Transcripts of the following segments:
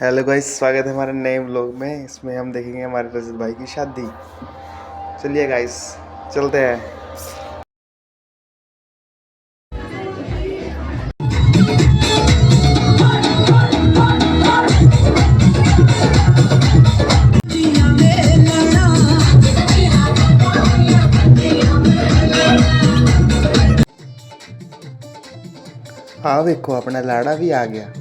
Hello guys, स्वागत है हमारे नए व्लॉग में। इसमें हम देखेंगे हमारे रजत भाई की शादी। चलिए गाइस, चलते हैं। हाँ देखो, अपना लाड़ा भी आ गया।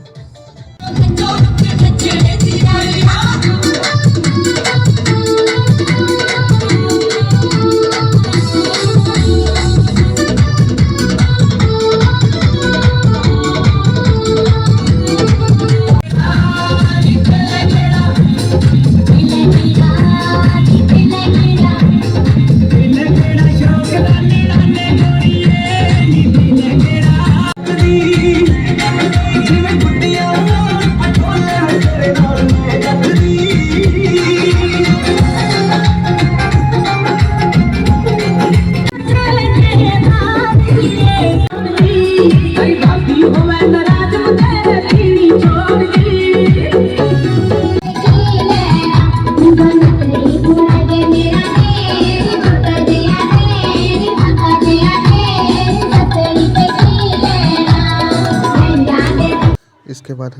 इसके बाद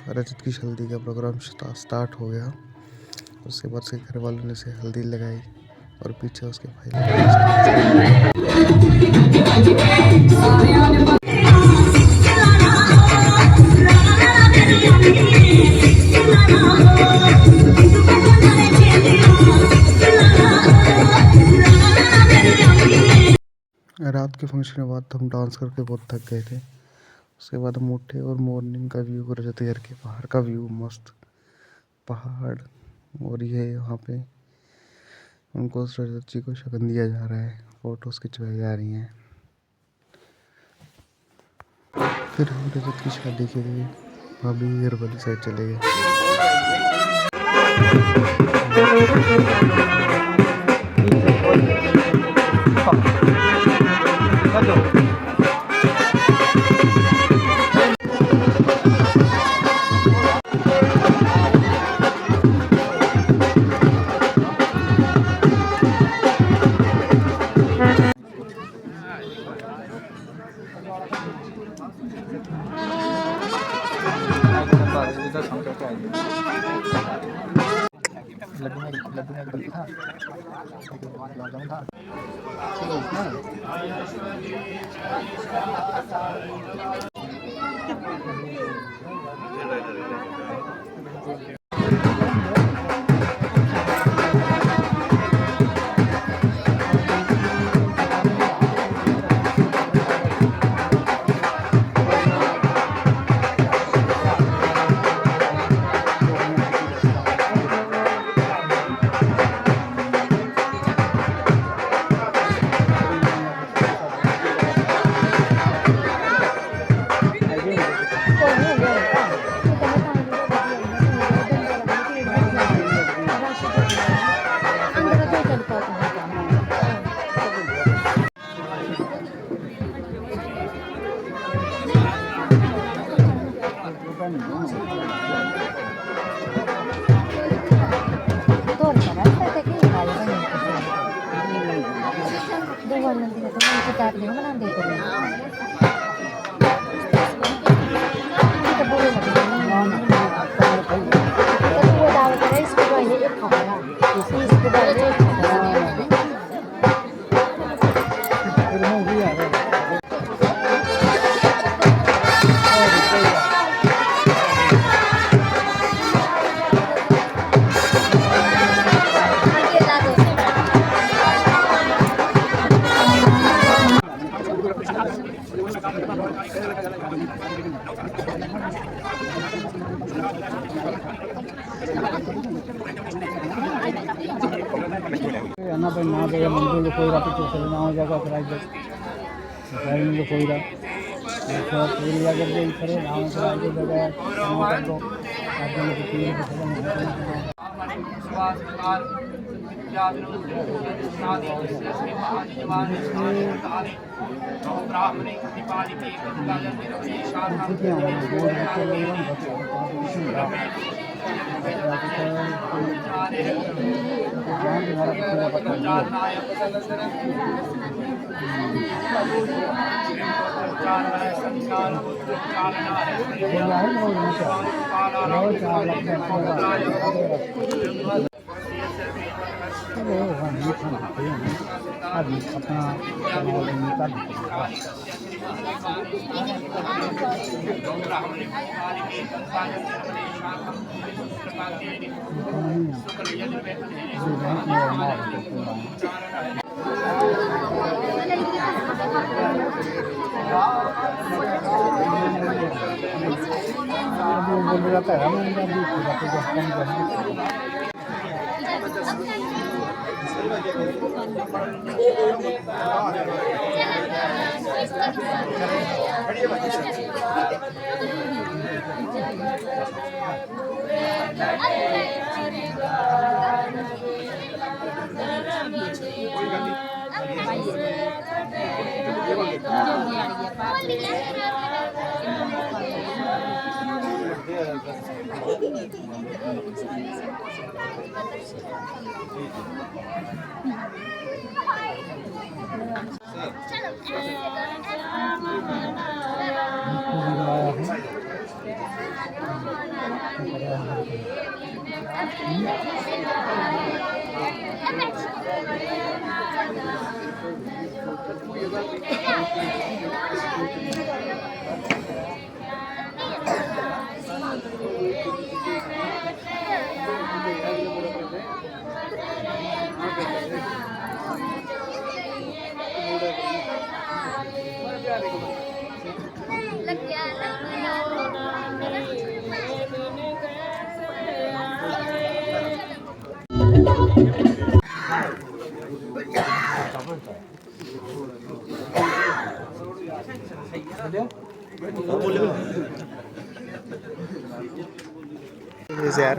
रजत की हल्दी का प्रोग्राम स्टार्ट हो गया। उसके बाद उसके घर वालों ने उसे हल्दी लगाई और पीछे उसके भाई रात के फंक्शन के बाद हम डांस करके बहुत थक गए थे। उसके बाद हम उठे और मॉर्निंग का व्यू, रजत घर के बाहर का व्यू, मस्त पहाड़, और ये यहाँ पे उनको रजत जी को शगन दिया जा रहा है, फोटोज खिंचवाई जा रही हैं। फिर हम रजत की शादी के लिए भाभी घर वाली साइड चले गए। मंदिर कोईरा पीछे नाव जगह प्राइवेट में कोईरा पूरी अगर दे करे नाव प्राइवेट जगह नाव को आदमी को तीन को ब्राह्मणे यार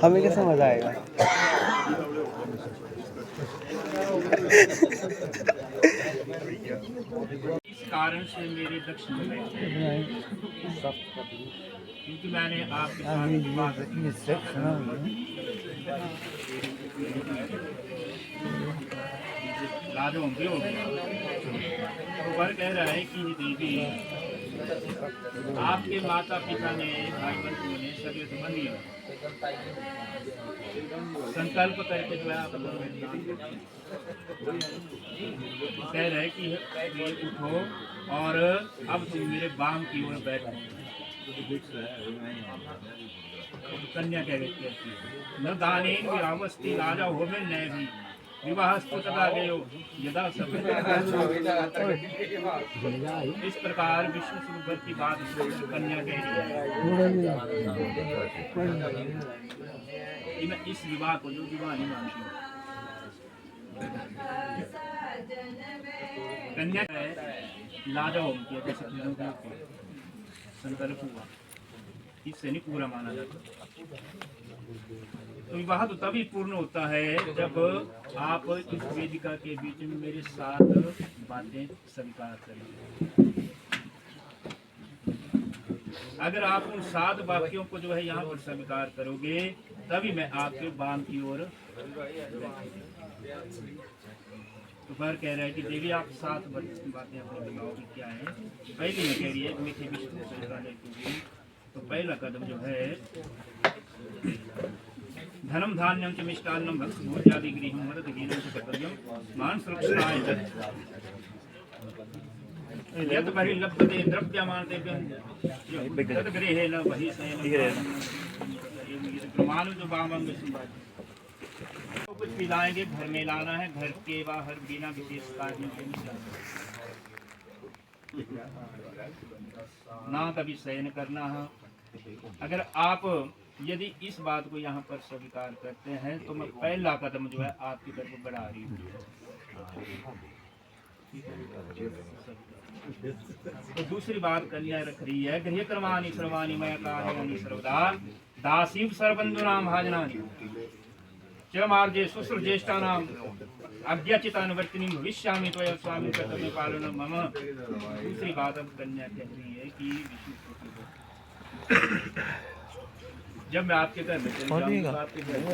हमें कैसे मजा आएगा। इस कारण से मेरे दक्षिण में क्योंकि मैंने आपके साथ बात लाजो भी हो गया तो वर कह रहा है कि देवी आपके माता पिता ने भाई बंधुओं ने सभी संबंधियों संकल्प करके जो है आप कह रहे कि ये उठो और अब तुम मेरे बाम की ओर बैठो। कन्या कह रही थी न दाने विरावस्ती राजा हो में न भी विवाहस्तु तदा गयो यदा सब। इस प्रकार विष्णु सुगर की बात कन्या कह रही है मैं इस विवाह को जो विवाह नहीं मानती हूँ। कन्या है लाजा होम किया जैसे संकल्प हुआ इससे नहीं पूरा माना जाता। तो विवाह तो तभी पूर्ण होता है जब आप इस वेदिका के बीच में मेरे साथ बातें स्वीकार करें। अगर आप उन 7 वाक्यों को जो है यहाँ पर स्वीकार करोगे तभी मैं आपके बाम की ओर। तो पर कह रहा है कि देवी आप 7 बातें अपने बताओगे क्या है। पहली में कह रही है मीठे विष्णु तो पहला कदम जो है धनम धान्यम च मिष्टान्नम भक्त भोज्यादि गृहं मदद हीनं च कर्तव्यं मान सुरक्षाय यत् परिलभ्यते द्रव्यमानतेभ्यं तद् गृहेण वहि शयनं प्रमाणु जो बामं कुछ पिलाएंगे घर में लाना है घर के बाहर बिना विशेष कार्यों के ना कभी शयन करना है। अगर आप यदि इस बात को यहाँ पर स्वीकार करते हैं तो मैं पहला कदम जो है आपकी तरफ बढ़ा रही हूँ। तो दूसरी बात कन्या रख रही है गृह कर्माणि सर्वाणि मया कार्याणि सर्वदा दासीव सर्वबंधूनां भाजनानि चिरमार्जे शुश्रूष ज्येष्ठानां अज्ञाचितानुवर्तिनीं भविष्यामि त्वया स्वामी कर्तव्य पालनं मम। दूसरी बात अब कन्या कह रही है कि जब मैं आपके घर में चले जाऊंगा तो आपके घर में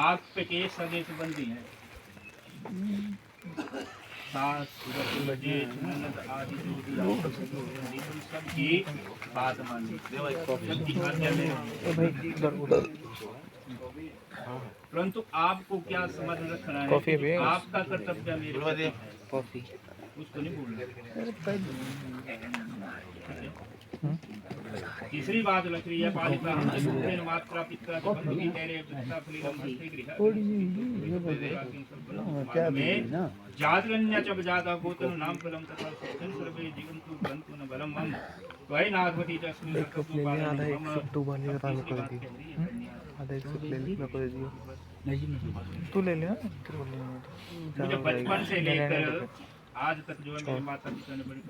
आपके के सगे संबंधी हैं, सास ससुर जेठ ननद आदि जो भी आपके संबंधी हैं, सबकी बात मानिए, सबकी आज्ञा लेनी। परंतु आपको क्या समझ रखना है कि आपका कर्तव्य मेरे प्रति है, उसको नहीं भूलना। तीसरी बात लग रही है पालिता हम मात्रा पिता की बंधु की तेरे पिता फलीलम हस्ते गृह में जातरण्य च जाता गोतन नाम फलम तथा सुखन सर्वे जीवंतु बंतु न बलम मम वही नाथवती च अस्मिन् सकतु पालन तू ले लेना मुझे बचपन से लेकर आज तक जो है मेरे माता पिता ने बड़ी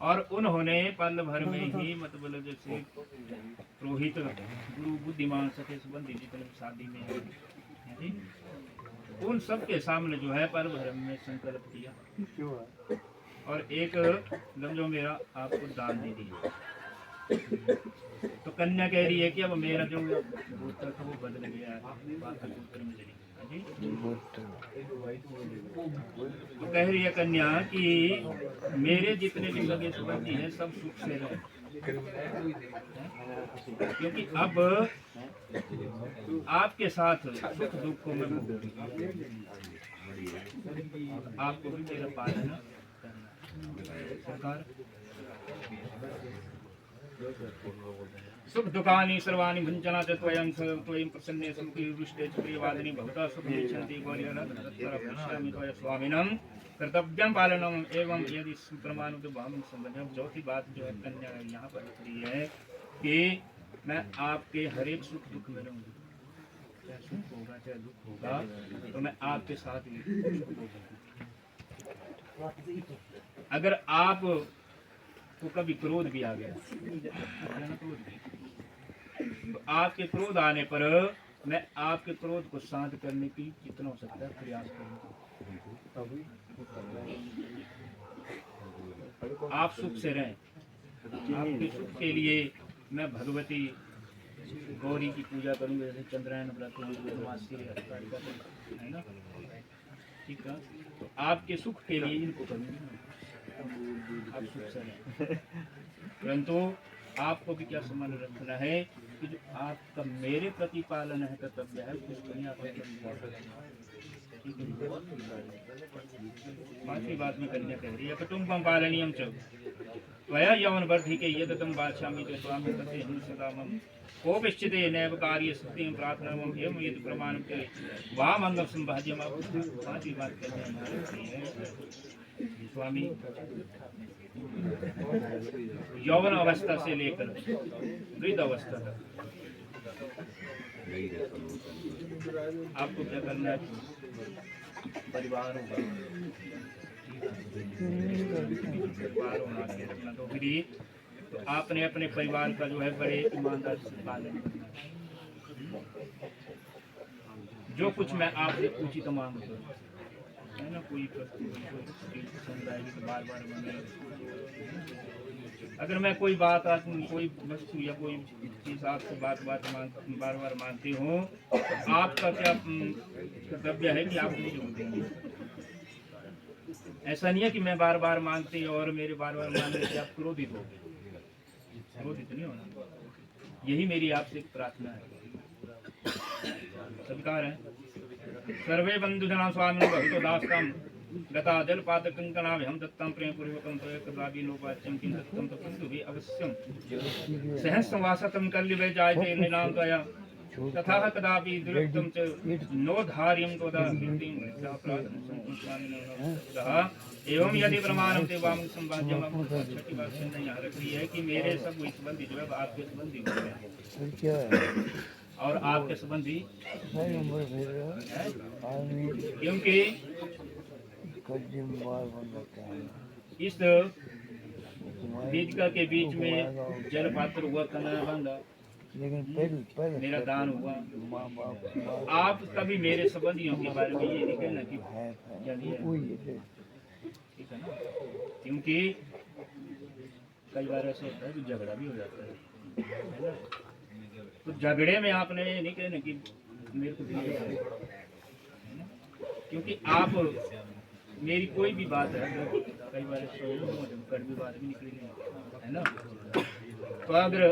और उन्होंने पल भर में ही मतलब जैसे पुरोहित गुरु बुद्धिमान सके संबंधी जितने शादी में हैं जी, उन सब के सामने जो है पल भर में संकल्प किया और एक लफ्जों मेरा आपको दान दे दिया। तो कन्या कह रही है कि अब मेरा जो गोत्र था वो बदल गया है, गोत्र में चली तो कह रही है कन्या कि मेरे जितने भी सगे संबंधी हैं सब सुख से रहे, क्योंकि अब आपके साथ सुख दुख को मैं आपको भी मेरा पालन सरकार सुख दुखानि सर्वाणि भुञ्जना च त्वयं त्वयं प्रसन्ने सुखी रुष्टे च प्रियवादिनी भवता सुखं इच्छन्ति गौर्यरत्नरत्नरपश्यामि त्वया स्वामिनं कर्तव्यं पालनम एवं यदि प्रमाणित भाव संबंध। चौथी बात जो है कन्या यहाँ पर लिख रही है कि मैं आपके हर एक सुख दुख में रहूँगी, चाहे सुख होगा चाहे दुख होगा तो मैं आपके साथ ही। अगर आप तो कभी क्रोध भी आ गया तो आपके क्रोध आने पर मैं आपके क्रोध को शांत करने की जितना हो सकता है प्रयास करूंगा। आप सुख से रहें, आपके सुख के लिए मैं भगवती गौरी की पूजा करूंगा, जैसे चंद्रायन व्रत है ना, ठीक है, तो आपके सुख के लिए इनको करूंगा, आप सुख से रहें। परंतु आपको भी क्या सम्मान रखना है कि जो आपका मेरे प्रति पालन है कर्तव्य है उसको नहीं आप। पांचवी बात में कन्या कह रही है कुटुंबम पालनीयम च त्वया यौवन वर्धि के यदतम बादशामी च स्वामी तते हिं सदा मम कोपिश्चिते नैव कार्य सिद्धिं प्रार्थनामम एवं यदि प्रमाणं च वाम अंगम संभाज्यम। पांचवी बात कन्या है स्वामी यौवन अवस्था से लेकर वृद्ध अवस्था तक आपको क्या करना है, परिवार होगा, परिवार होना के रखना, तो फिर तो आपने अपने परिवार का जो है बड़े ईमानदार से पालन करना है। जो कुछ मैं आपसे उचित मांगता हूँ है ना, कोई पसंद आएगी तो बार बार मांगे। अगर मैं कोई बात कोई वस्तु या कोई चीज़ आपसे बार बार मांगती हूँ तो आपका क्या कर्तव्य है कि आप मुझे जरूर देंगे। ऐसा नहीं है कि मैं बार बार मांगती और मेरे बार बार मांगने से आप क्रोधित हो गए, क्रोधित नहीं होना, यही मेरी आपसे प्रार्थना है। स्वीकार है। सर्वे बंधुजना स्वामिनो भवतो दास्तां गता जलपात कंकणाभ्यं दत्तं प्रेमपूर्वकं त्वयकदाभिनोपाच्यं किं दत्तं तपस्विभिः अवश्यं सहस्रवासतं कल्लिवे जायते नृणां त्वया तथा कदापि दुरक्तं च नोद्धार्यं त्वदा कीर्तिं एवं यदि प्रमाणं ते वाम संभाज्यम। छठी बात सुनने यहाँ रख रही है कि मेरे सब संबंधी जो है आपके संबंधी होते हैं और आपके संबंधी क्योंकि इस वेदिका के बीच में जल पात्र हुआ, कन्या बांधा, मेरा दान हुआ। आप कभी मेरे संबंधियों के बारे में ये नहीं कहना कि ठीक है ना। क्योंकि कई बार ऐसा होता है कि झगड़ा भी हो जाता है ना। तो झगड़े में आपने ये नहीं कहना कि मेरे को दिक्कत है ना, क्योंकि आप मेरी कोई भी बात है, कई बार कड़वी बात भी निकली है ना, तो अगर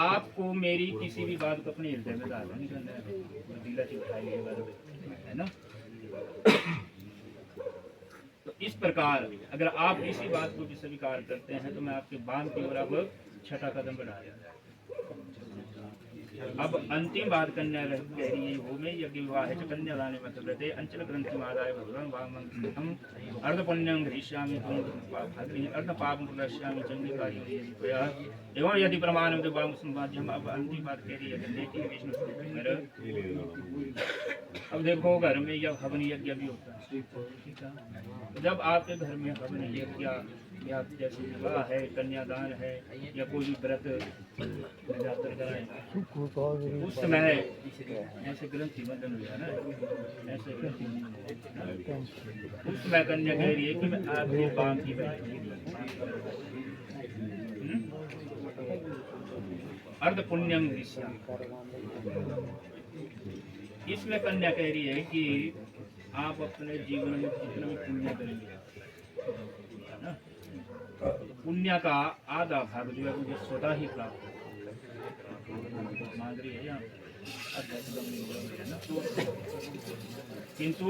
आपको मेरी किसी भी बात को अपने हृदय में डालना नहीं करना है, दिला से उठाइएगा है ना। तो इस प्रकार अगर आप इसी बात को भी स्वीकार करते हैं तो मैं आपके बांध की ओर अब 6ठा कदम बढ़ा रहा हूं। अब अंतिम बात कन्या कह रही है, हो में यज्ञ विवाह है कन्या दाने मतलब अंचल ग्रंथि मादाय भगवान वामं अर्ध पुण्यं घृष्यामि अर्ध पापं प्रदर्श्यामि चंडिकारि एवं यदि प्रमाण में बाम संवाद्यम। अब अंतिम बात कह रही है देखिए विष्णु, अब देखो घर में यह हवन यज्ञ भी होता है। जब आपके घर में हवन यज्ञ या जैसे विवाह है, कन्यादान है या कोई भी व्रत जाकर कराएं, उस समय ऐसे ग्रंथि बंधन हुआ ना, ऐसे ग्रंथि उस समय कन्या कह रही है कि मैं आपके बांध की बैठी अर्ध पुण्यम दृश्यम। इसमें कन्या कह रही है कि आप अपने जीवन में जितना भी पुण्य करेंगे ना, पुण्य का आधा भाग जो है मुझे स्वतः ही प्राप्त मांग रही है यहाँ, किंतु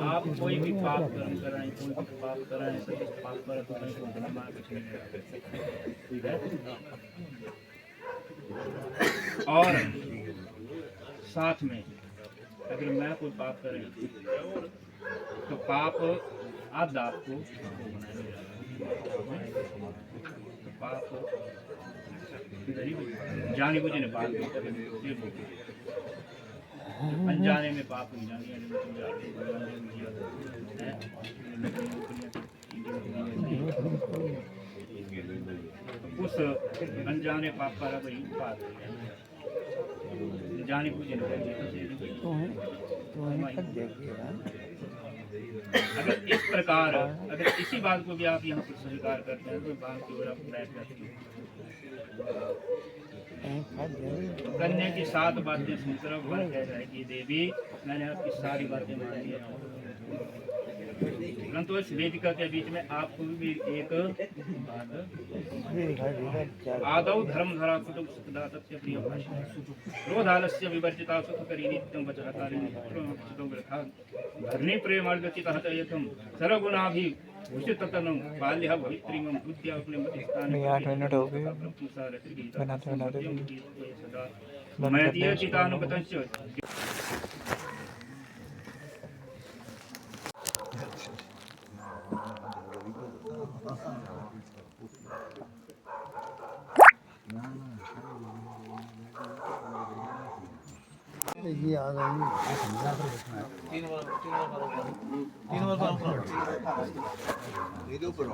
आप कोई भी पाप कर्म कराएं, कोई भी पाप कराएं, तो इस पाप पर तो कहीं को धर्म कुछ नहीं, ठीक है। और साथ में अगर मैं कोई पाप करें तो पाप आधा आपको पाप जाने बुझे ने पाप अनजाने में पाप नहीं उस अनजाने पाप पर वही पाप जाने बुझे अगर इस प्रकार अगर इसी बात को भी आप यहाँ पर स्वीकार करते हैं तो बात की ओर आप बैठ जाते हैं। कन्या की 7 बातें सुनकर वह कह रहा है कि देवी मैंने आपकी सारी बातें मान ली, परंतु इस वेदिका के बीच में आपको भी एक आदौ धर्म धरा कुटुंब सुखदा सत्य प्रिय भाषा क्रोधालस्य विवर्जिता सुख करी नित्यं वचनकारिणी सुखं ग्रथा धरणी प्रेमार्गचितः तयथं सर्वगुणाभि भूषिततनं बाल्यः भवित्रीमं बुद्ध्या अपने मतिस्थाने 8 मिनट हो गए बनाते सदा मयतीय चितानुगतंच। ये आ गई 3 बार ये ऊपर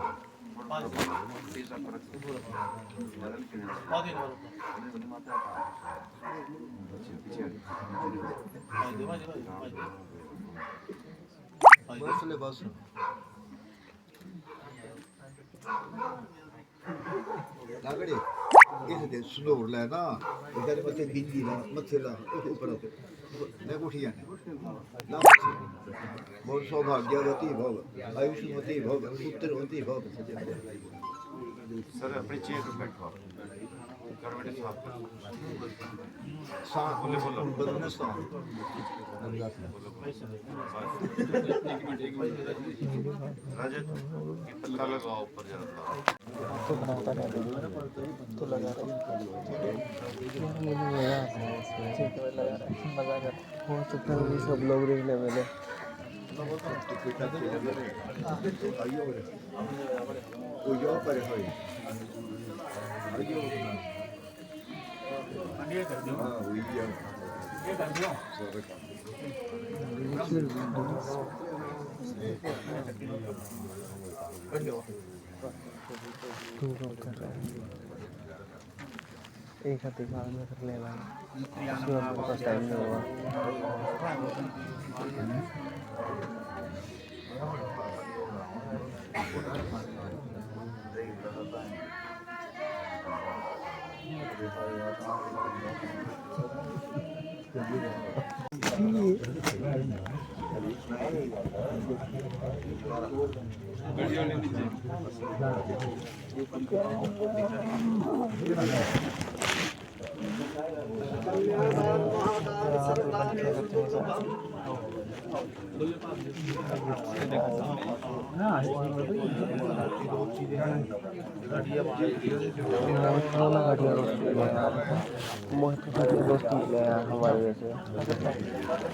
बस लागड़े इस स्लोर लेना इधर मथे बिंदी ला मथे ला ऊपर मैं उठी जाने ना बहुत सौभाग्यवती भव आयुष्मती भव पुत्रवती भव। सर अपनी चेयर पे बैठो साथ बोले बोलो बदलना साथ रजत पत्ता लगाओ ऊपर जरा तो बनाता नहीं तो लगा रहा हो सकता है सब लोग देखने वाले Uyo pare hoy. Uyo. ये कर दो, हाँ उयो. ये कर दो। एक हाथी का में कर ले लाना उसमें आपके पास टाइम नहीं होगा दोस्त मिले यार हमारे जैसे,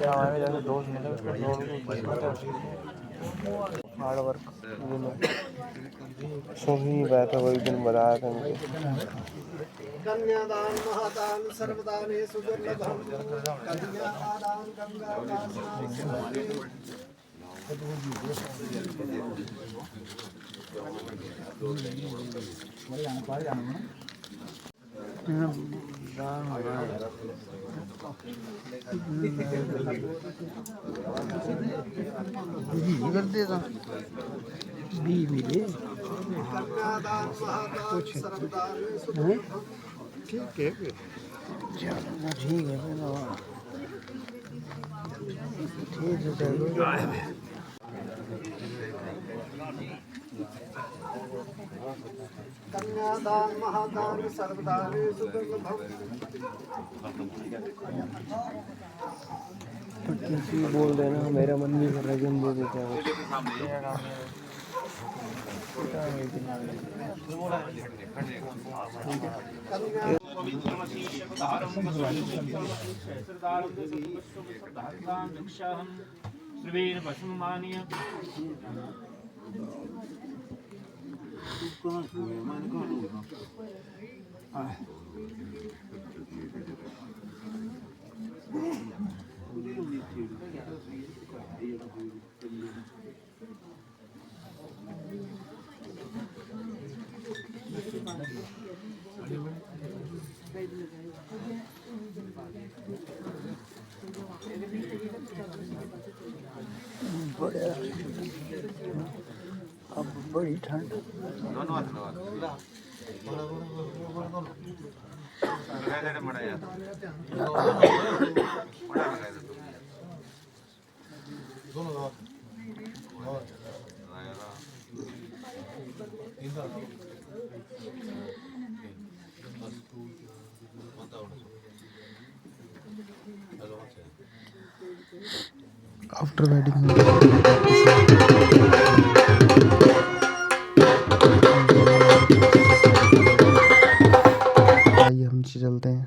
हमारे जैसे दोस्त मिले उसको हार्ड वर्क सभी बैठे वही दिन बताया था मुझे। कन्यादान महादान सर्वदानेषु दुर्लभम कन्यादान गंगा का स्नान कन्यादान महादान सर्वदानेषु दुर्लभम ठीक है कन्यादान महादान सर्वदानेषु दुर्लभम किसी बोल देना, मेरा मन नहीं कर रहा कि हम दे देते हैं। अब बड़ी ठंड दोनों हाथ लगा दो लगाए दे मड़ा यार मड़ा लगाए दे दोनों हाथ आफ्टर वेडिंग आइए हम नीचे चलते हैं।